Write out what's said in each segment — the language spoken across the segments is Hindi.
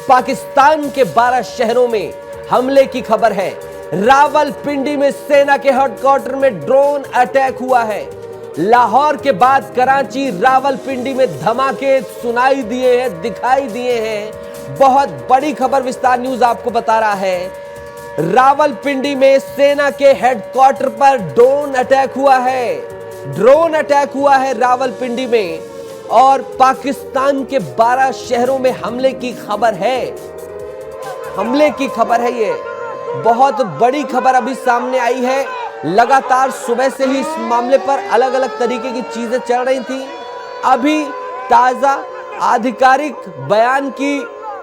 पाकिस्तान के 12 शहरों में हमले की खबर है। रावलपिंडी में सेना के हेडक्वार्टर में ड्रोन अटैक हुआ है। लाहौर के बाद कराची, रावलपिंडी में धमाके सुनाई दिए हैं, दिखाई दिए हैं। बहुत बड़ी खबर विस्तार न्यूज आपको बता रहा है। रावलपिंडी में सेना के हेडक्वार्टर पर ड्रोन अटैक हुआ है। ड्रोन अटैक हुआ है रावलपिंडी में और पाकिस्तान के 12 शहरों में हमले की खबर है। हमले की खबर है। ये बहुत बड़ी खबर अभी सामने आई है। लगातार सुबह से ही इस मामले पर अलग अलग तरीके की चीजें चल रही थी। अभी ताजा आधिकारिक बयान की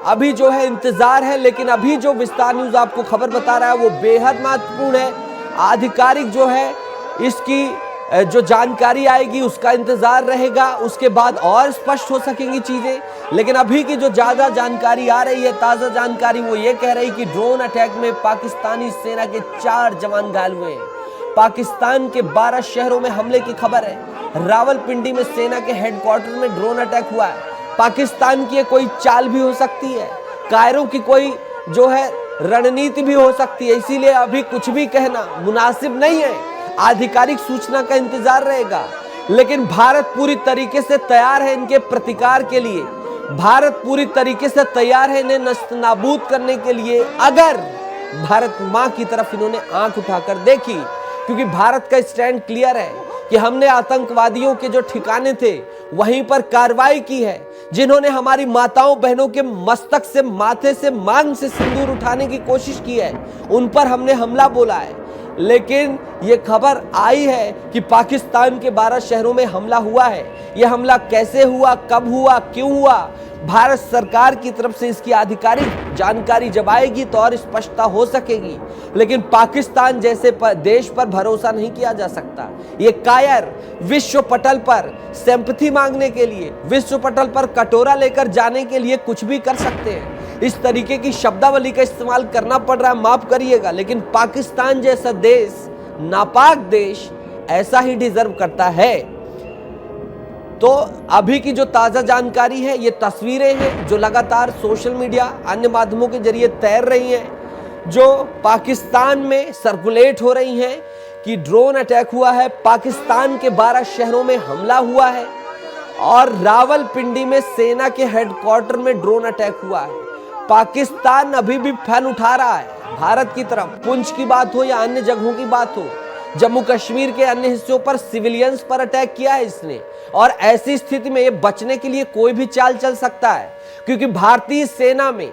अभी जो है इंतजार है, लेकिन अभी जो विस्तार न्यूज आपको खबर बता रहा है वो बेहद महत्वपूर्ण है। आधिकारिक जो है इसकी जो जानकारी आएगी उसका इंतजार रहेगा, उसके बाद और स्पष्ट हो सकेंगी चीजें। लेकिन अभी की जो ज्यादा जानकारी आ रही है, ताजा जानकारी, वो ये कह रही कि ड्रोन अटैक में पाकिस्तानी सेना के 4 जवान घायल हुए हैं। पाकिस्तान के 12 शहरों में हमले की खबर है। रावलपिंडी में सेना के हेडक्वार्टर में ड्रोन अटैक हुआ है। पाकिस्तान की कोई चाल भी हो सकती है, कायरों की कोई जो है रणनीति भी हो सकती है, इसीलिए अभी कुछ भी कहना मुनासिब नहीं है। आधिकारिक सूचना का इंतजार रहेगा, लेकिन भारत पूरी तरीके से तैयार है इनके प्रतिकार के लिए। भारत पूरी तरीके से तैयार है इन्हें नस्तनाबूद करने के लिए, अगर भारत मां की तरफ इन्होंने आंख उठाकर देखी। क्योंकि भारत का स्टैंड क्लियर है कि हमने आतंकवादियों के जो ठिकाने थे वहीं पर कार्रवाई की है। जिन्होंने हमारी माताओं बहनों के मस्तक से, माथे से, मांग से सिंदूर उठाने की कोशिश की है, उन पर हमने हमला बोला है। लेकिन यह खबर आई है कि पाकिस्तान के 12 शहरों में हमला हुआ है। यह हमला कैसे हुआ, कब हुआ, क्यों हुआ, भारत सरकार की तरफ से इसकी आधिकारिक जानकारी जब आएगी तो और स्पष्टता हो सकेगी। लेकिन पाकिस्तान जैसे देश पर भरोसा नहीं किया जा सकता। ये कायर विश्व पटल पर सिंपैथी मांगने के लिए, विश्व पटल पर कटोरा लेकर जाने के लिए कुछ भी कर सकते हैं। इस तरीके की शब्दावली का इस्तेमाल करना पड़ रहा है, माफ करिएगा, लेकिन पाकिस्तान जैसा देश, नापाक देश, ऐसा ही डिजर्व करता है। तो अभी की जो ताजा जानकारी है, ये तस्वीरें हैं जो लगातार सोशल मीडिया, अन्य माध्यमों के जरिए तैर रही हैं, जो पाकिस्तान में सर्कुलेट हो रही हैं कि ड्रोन अटैक हुआ है। पाकिस्तान के 12 शहरों में हमला हुआ है और रावलपिंडी में सेना के हेडक्वार्टर में ड्रोन अटैक हुआ है। पाकिस्तान अभी भी फैन उठा रहा है भारत की तरफ। पुंछ की बात हो या अन्य जगहों की बात हो, जम्मू कश्मीर के अन्य हिस्सों पर सिविलियंस पर अटैक किया है इसने। और ऐसी स्थिति में ये बचने के लिए कोई भी चाल चल सकता है, क्योंकि भारतीय सेना में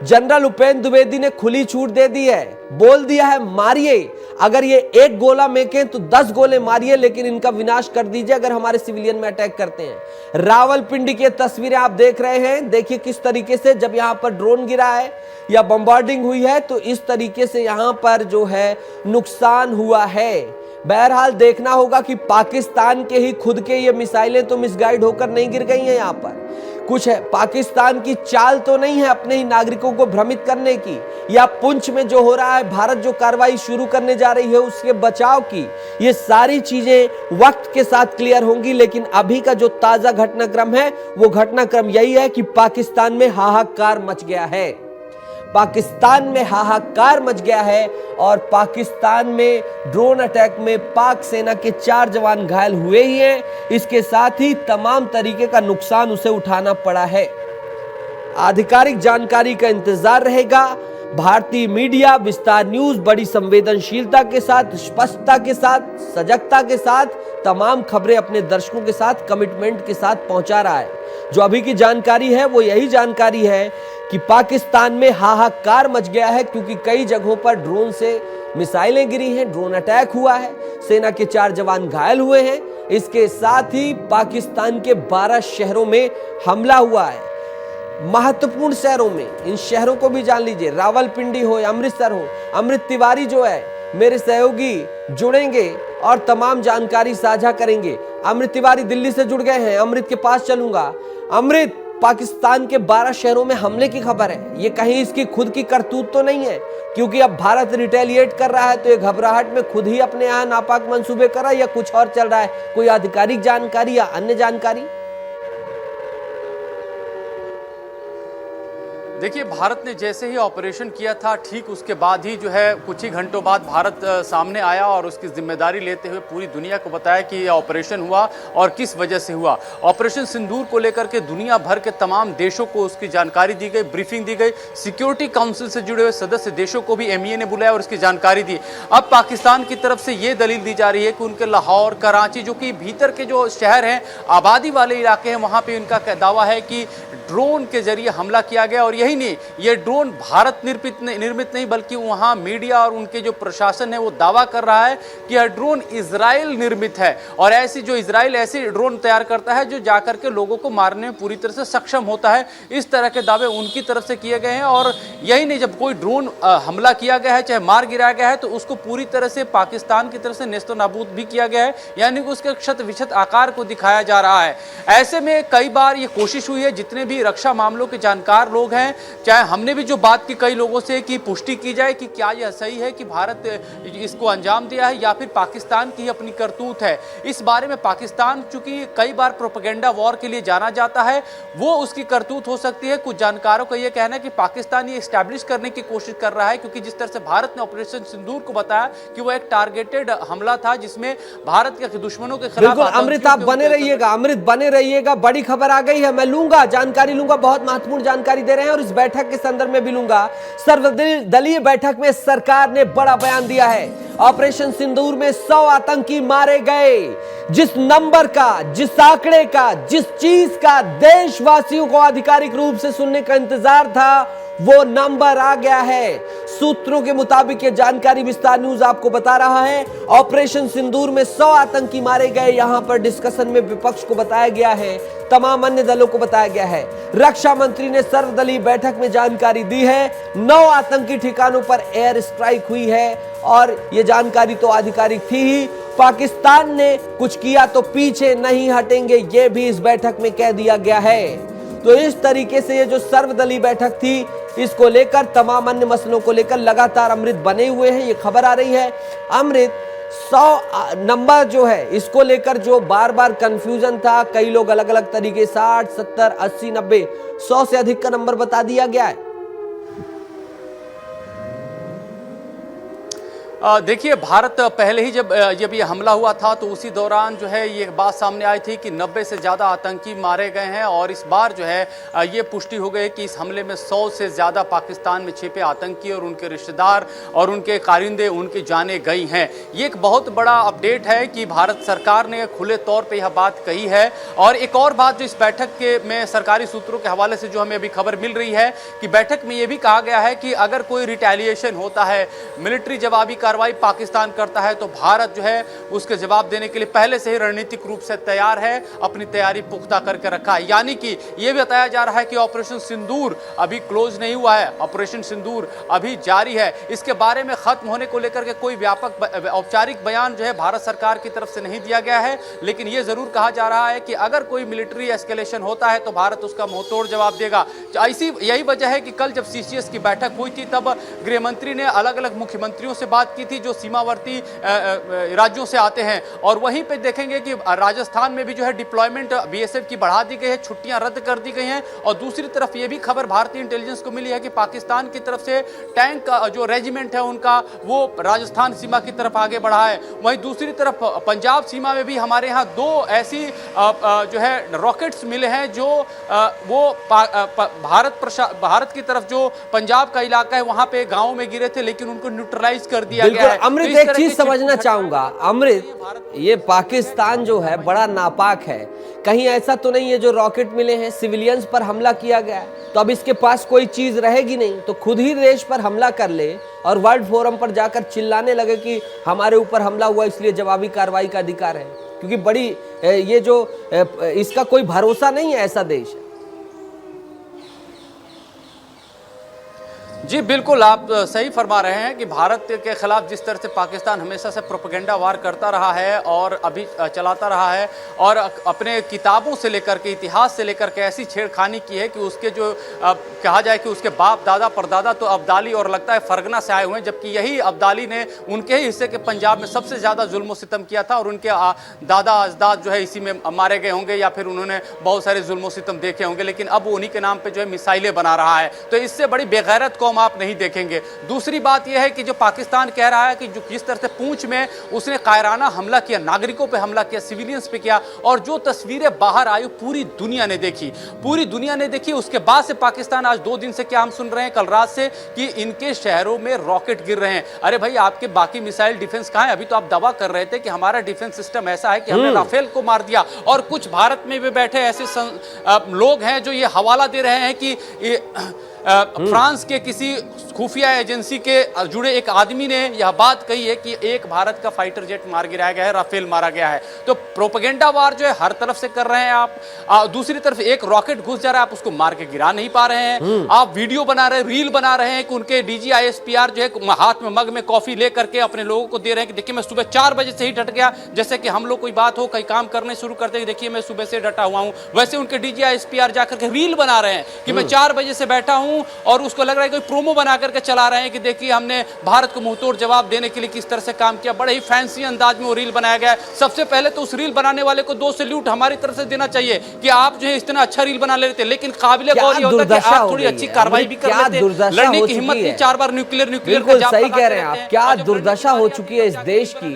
जनरल उपेंद्र द्विवेदी ने खुली छूट दे दी है, बोल दिया है मारिए, अगर ये 1 गोला फेंकें तो 10 गोले मारिए, लेकिन इनका विनाश कर दीजिए अगर हमारे सिविलियन में अटैक करते हैं। रावलपिंडी की तस्वीरें आप देख रहे हैं, देखिए किस तरीके से जब यहाँ पर ड्रोन गिरा है या बम्बार्डिंग हुई है तो इस तरीके से यहाँ पर जो है नुकसान हुआ है। बहरहाल देखना होगा कि पाकिस्तान के ही खुद के ये मिसाइलें तो मिसगाइड होकर नहीं गिर गई हैं। यहाँ पर कुछ है, पाकिस्तान की चाल तो नहीं है अपने ही नागरिकों को भ्रमित करने की, या पुंछ में जो हो रहा है, भारत जो कार्रवाई शुरू करने जा रही है उसके बचाव की। ये सारी चीजें वक्त के साथ क्लियर होंगी, लेकिन अभी का जो ताजा घटनाक्रम है वो घटनाक्रम यही है कि पाकिस्तान में हाहाकार मच गया है। पाकिस्तान में हाहाकार मच गया है और पाकिस्तान में ड्रोन अटैक में पाक सेना के 4 जवान घायल हुए ही हैं। इसके साथ ही तमाम तरीके का नुकसान उसे उठाना पड़ा है। आधिकारिक जानकारी का इंतजार रहेगा। भारतीय मीडिया, विस्तार न्यूज बड़ी संवेदनशीलता के साथ, स्पष्टता के साथ, सजगता के साथ तमाम खबरें अपने दर्शकों के साथ कमिटमेंट के साथ पहुंचा रहा है। जो अभी की जानकारी है वो यही जानकारी है कि पाकिस्तान में हाहाकार मच गया है, क्योंकि कई जगहों पर ड्रोन से मिसाइलें गिरी हैं, ड्रोन अटैक हुआ है, सेना के 4 जवान घायल हुए हैं। इसके साथ ही पाकिस्तान के 12 शहरों में हमला हुआ है। महत्वपूर्ण शहरों में, इन शहरों को भी जान लीजिए, रावलपिंडी हो या अमृतसर हो। अमृत तिवारी जो है मेरे सहयोगी जुड़ेंगे और तमाम जानकारी साझा करेंगे। अमृत तिवारी दिल्ली से जुड़ गए हैं, अमृत के पास चलूंगा। अमृत, पाकिस्तान के 12 शहरों में हमले की खबर है, ये कहीं इसकी खुद की करतूत तो नहीं है? क्योंकि अब भारत रिटेलिएट कर रहा है तो ये घबराहट में खुद ही अपने यहाँ नापाक मंसूबे कर रहा है या कुछ और चल रहा है? कोई आधिकारिक जानकारी या अन्य जानकारी? देखिए, भारत ने जैसे ही ऑपरेशन किया था, ठीक उसके बाद ही जो है कुछ ही घंटों बाद भारत सामने आया और उसकी जिम्मेदारी लेते हुए पूरी दुनिया को बताया कि यह ऑपरेशन हुआ और किस वजह से हुआ। ऑपरेशन सिंदूर को लेकर के दुनिया भर के तमाम देशों को उसकी जानकारी दी गई, ब्रीफिंग दी गई। सिक्योरिटी काउंसिल से जुड़े हुए सदस्य देशों को भी MEA ने बुलाया और उसकी जानकारी दी। अब पाकिस्तान की तरफ से ये दलील दी जा रही है कि उनके लाहौर, कराची, जो कि भीतर के जो शहर हैं, आबादी वाले इलाके हैं, वहाँ पर उनका दावा है कि ड्रोन के जरिए हमला किया गया। और यही नहीं, ये ड्रोन भारत निर्मित नहीं बल्कि वहां मीडिया और उनके जो प्रशासन है वो दावा कर रहा है कि यह ड्रोन इजराइल निर्मित है और जो इजराइल ऐसी ड्रोन तैयार करता है जो जाकर के लोगों को मारने में पूरी तरह से सक्षम होता है। इस तरह के दावे उनकी तरफ से किए गए हैं। और यही नहीं, जब कोई ड्रोन हमला किया गया है, चाहे मार गिराया गया है, तो उसको पूरी तरह से पाकिस्तान की तरफ से नेस्तो नाबूद भी किया गया है, यानी कि उसके क्षत विक्षत आकार को दिखाया जा रहा है। ऐसे में कई बार ये कोशिश हुई है, जितने भी रक्षा मामलों के जानकार लोग हैं, चाहे हमने भी जो बात की कई लोगों से कि पुष्टि की जाए कि क्या यह सही है कि भारत इसको अंजाम दिया है या फिर पाकिस्तान की अपनी करतूत है। इस बारे में पाकिस्तान चूंकि कई बार प्रोपेगेंडा वॉर के लिए जाना जाता है, वो उसकी करतूत हो सकती है। कुछ जानकारों का यह कहना है कि पाकिस्तान ये एस्टैब्लिश करने की कोशिश कर रहा है, क्योंकि जिस तरह से भारत ने ऑपरेशन सिंदूर को बताया कि वो एक टारगेटेड हमला था जिसमें भारत के दुश्मनों के खिलाफ। अमृत, आप बने रहिएगा, अमृत बने रहिएगा। बड़ी खबर आ गई है, मैं लूंगा जानकारी, बहुत महत्वपूर्ण जानकारी दे रहे हैं और इस बैठक के संदर्भ में भी लूंगा। सर्वदलीय बैठक में सरकार ने बड़ा बयान दिया है। ऑपरेशन सिंदूर में 100 आतंकी मारे गए। जिस नंबर का, जिस आंकड़े का, जिस चीज का देशवासियों को आधिकारिक रूप से सुनने का इंतजार था, वो नंबर आ गया है। सूत्रों के मुताबिक ये जानकारी विस्तार न्यूज आपको बता रहा है। ऑपरेशन सिंदूर में 100 आतंकी मारे गए। यहां पर डिस्कशन में विपक्ष को बताया गया है, तमाम अन्य दलों को बताया गया है। रक्षा मंत्री ने सर्वदलीय बैठक में जानकारी दी है। 9 आतंकी ठिकानों पर एयर स्ट्राइक हुई है और यह जानकारी तो आधिकारिक थी ही। पाकिस्तान ने कुछ किया तो पीछे नहीं हटेंगे, यह भी इस बैठक में कह दिया गया है। तो इस तरीके से ये जो सर्वदलीय बैठक थी, इसको लेकर तमाम अन्य मसलों को लेकर लगातार अमृत बने हुए हैं। ये खबर आ रही है। अमृत, 100 नंबर जो है, इसको लेकर जो बार बार कंफ्यूजन था, कई लोग अलग अलग तरीके 60, 70, 80, 90, 100 से अधिक का नंबर बता दिया गया है। देखिए, भारत पहले ही जब ये हमला हुआ था तो उसी दौरान जो है ये बात सामने आई थी कि 90 से ज़्यादा आतंकी मारे गए हैं और इस बार जो है ये पुष्टि हो गई कि इस हमले में 100 से ज़्यादा पाकिस्तान में छिपे आतंकी और उनके रिश्तेदार और उनके कारिंदे उनके जाने गई हैं। ये एक बहुत बड़ा अपडेट है कि भारत सरकार ने खुले तौर पर यह बात कही है। और एक और बात जो इस बैठक में सरकारी सूत्रों के हवाले से जो हमें अभी खबर मिल रही है कि बैठक में यह भी कहा गया है कि अगर कोई रिटेलिएशन होता है, मिलिट्री जवाबी कार्रवाई पाकिस्तान करता है, तो भारत जो है उसके जवाब देने के लिए पहले से ही रणनीतिक रूप से तैयार है, अपनी तैयारी पुख्ता करके रखा है। यानी कि यह भी बताया जा रहा है कि ऑपरेशन सिंदूर अभी क्लोज नहीं हुआ है, ऑपरेशन सिंदूर अभी जारी है। इसके बारे में खत्म होने को लेकर के कोई व्यापक औपचारिक बयान जो है भारत सरकार की तरफ से नहीं दिया गया है, लेकिन यह जरूर कहा जा रहा है कि अगर कोई मिलिट्री एस्केलेशन होता है तो भारत उसका मुंहतोड़ जवाब देगा। यही वजह है कि कल जब CCS की बैठक हुई थी तब गृह मंत्री ने अलग अलग मुख्यमंत्रियों से बात की थी जो सीमावर्ती राज्यों से आते हैं। और वहीं पे देखेंगे कि राजस्थान में भी जो है डिप्लॉयमेंट BSF की बढ़ा दी गई है, छुट्टियां रद्द कर दी गई हैं। और दूसरी तरफ ये भी खबर भारतीय इंटेलिजेंस को मिली है कि पाकिस्तान की तरफ से टैंक का जो रेजिमेंट है उनका वो राजस्थान सीमा की तरफ आगे बढ़ा है। वहीं दूसरी तरफ पंजाब सीमा में भी हमारे यहाँ 2 ऐसी जो है रॉकेट्स मिले हैं जो वो भारत की तरफ जो पंजाब का इलाका है वहां पे गांव में गिरे थे, लेकिन उनको न्यूट्रलाइज कर दिया गया है। अमृत, एक चीज समझना चाहूंगा अमृत, ये पाकिस्तान जो है बड़ा नापाक है। कहीं ऐसा तो नहीं है जो रॉकेट मिले हैं सिविलियंस पर हमला किया गया है, तो अब इसके पास कोई चीज रहेगी नहीं, तो खुद ही देश पर हमला कर ले और वर्ल्ड फोरम पर जाकर चिल्लाने लगे कि हमारे ऊपर हमला हुआ इसलिए जवाबी कार्रवाई का अधिकार है। क्योंकि बड़ी ये जो इसका कोई भरोसा नहीं है ऐसा देश है। जी बिल्कुल, आप सही फरमा रहे हैं कि भारत के खिलाफ जिस तरह से पाकिस्तान हमेशा से प्रोपेगेंडा वार करता रहा है और अभी चलाता रहा है, और अपने किताबों से लेकर के, इतिहास से लेकर के ऐसी छेड़खानी की है कि उसके जो कहा जाए कि उसके बाप दादा परदादा तो अब्दाली और लगता है फरगना से आए हुए हैं, जबकि यही अब्दाली ने उनके ही हिस्से के पंजाब में सबसे ज़्यादा जुल्म सितम किया था और उनके दादा अजदाद जो है इसी में मारे गए होंगे या फिर उन्होंने बहुत सारे जुल्म सितम देखे होंगे, लेकिन अब उन्हीं के नाम पर जो है मिसाइलें बना रहा है। तो इससे बड़ी बेगैरत कौम आप नहीं देखेंगे। दूसरी बात यह है कि जो पाकिस्तान कह रहा है कि जो किस तरह से पूंछ में उसने कायराना हमला किया, नागरिकों पे हमला किया, सिविलियंस पे किया, और जो तस्वीरें बाहर आई पूरी दुनिया ने देखी, पूरी दुनिया ने देखी। उसके बाद से पाकिस्तान आज 2 दिन से क्या हम सुन रहे हैं, कल रात से, कि इनके शहरों में रॉकेट गिर रहे हैं। अरे भाई, आपके बाकी मिसाइल डिफेंस कहां है? अभी तो आप दावा कर रहे थे कि हमारा डिफेंस सिस्टम ऐसा है कि हमने राफेल को मार दिया, और कुछ भारत में भी बैठे ऐसे लोग हैं जो ये हवाला दे रहे हैं कि फ्रांस के किसी खुफिया एजेंसी के जुड़े एक आदमी ने यह बात कही है कि एक भारत का फाइटर जेट मार गिराया गया है, राफेल मारा गया है। तो प्रोपेगेंडा वार जो है हर तरफ से कर रहे हैं आप। दूसरी तरफ एक रॉकेट घुस जा रहा है, आप उसको मार के गिरा नहीं पा रहे हैं। आप वीडियो बना रहे हैं, रील बना रहे हैं कि उनके डीजी ISPR जो है हाथ में मग में कॉफी ले करके अपने लोगों को दे रहे हैं कि देखिए मैं सुबह 4 बजे से ही डट गया, जैसे कि हम लोग कोई बात हो, कहीं काम करने शुरू करते हैं, देखिए मैं सुबह से डटा हुआ हूं। वैसे उनके डीजी ISPR जाकर के रील बना रहे हैं कि मैं 4 बजे से बैठा हूं, और उसको लग रहा है कोई प्रोमो बना करके चला रहे हैं कि देखिए हमने भारत को मुंहतोड़ जवाब देने के लिए किस तरह से काम किया। बड़े ही फैंसी अंदाज में वो रील बनाया गया है। सबसे पहले तो उस रील बनाने वाले को 2 सैल्यूट हमारी तरफ से देना चाहिए कि आप जो है इतना अच्छा रील बना लेते, लेकिन काबिले गौर ये होता है कि आप थोड़ी अच्छी कार्रवाई भी कर लेते, लड़ने की हिम्मत नहीं। 4 बार न्यूक्लियर बिल्कुल सही कह रहे हैं आप। क्या दुर्दशा हो चुकी है इस देश की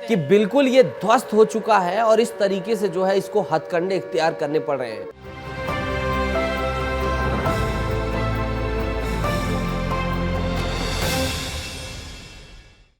कि बिल्कुल ये ध्वस्त हो चुका है, और इस तरीके से जो है इसको हथकंडे इख्तियार करने पड़ रहे हैं।